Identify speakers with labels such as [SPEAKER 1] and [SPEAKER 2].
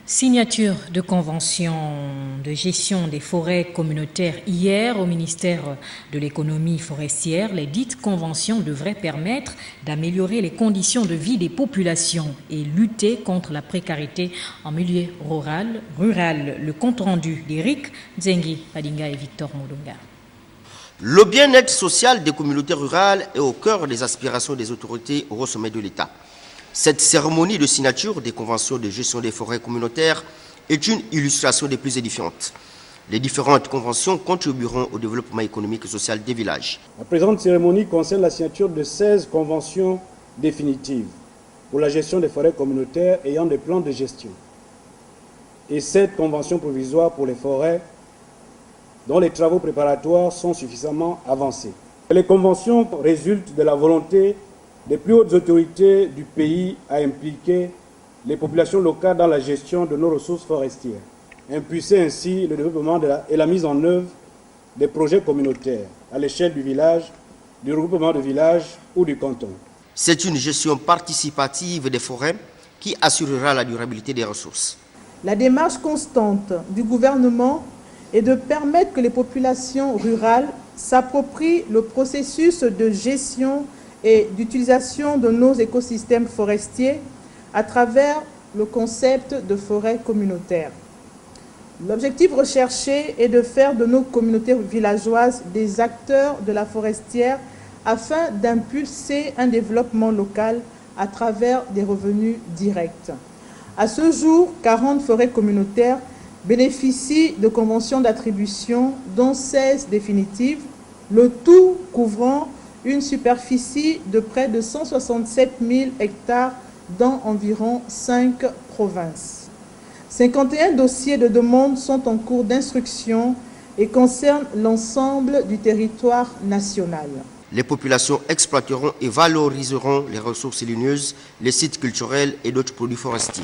[SPEAKER 1] Signature de convention de gestion des forêts communautaires hier au ministère de l'économie forestière. Les dites conventions devraient permettre d'améliorer les conditions de vie des populations et lutter contre la précarité en milieu rural. Le compte rendu d'Éric Nzengi Padinga et Victor Moudonga.
[SPEAKER 2] Le bien-être social des communautés rurales est au cœur des aspirations des autorités au sommet de l'État. Cette cérémonie de signature des conventions de gestion des forêts communautaires est une illustration des plus édifiantes. Les différentes conventions contribueront au développement économique et social des villages.
[SPEAKER 3] La présente cérémonie concerne la signature de 16 conventions définitives pour la gestion des forêts communautaires ayant des plans de gestion et 7 conventions provisoires pour les forêts dont les travaux préparatoires sont suffisamment avancés. Les conventions résultent de la volonté des plus hautes autorités du pays à impliquer les populations locales dans la gestion de nos ressources forestières, impulser ainsi le développement et la mise en œuvre des projets communautaires à l'échelle du village, du regroupement de villages ou du canton.
[SPEAKER 2] C'est une gestion participative des forêts qui assurera la durabilité des ressources.
[SPEAKER 4] La démarche constante du gouvernement est de permettre que les populations rurales s'approprient le processus de gestion et d'utilisation de nos écosystèmes forestiers à travers le concept de forêt communautaire. L'objectif recherché est de faire de nos communautés villageoises des acteurs de la forestière afin d'impulser un développement local à travers des revenus directs. À ce jour, 40 forêts communautaires bénéficient de conventions d'attribution, dont 16 définitives, le tout couvrant une superficie de près de 167 000 hectares dans environ 5 provinces. 51 dossiers de demande sont en cours d'instruction et concernent l'ensemble du territoire national.
[SPEAKER 2] Les populations exploiteront et valoriseront les ressources ligneuses, les sites culturels et d'autres produits forestiers.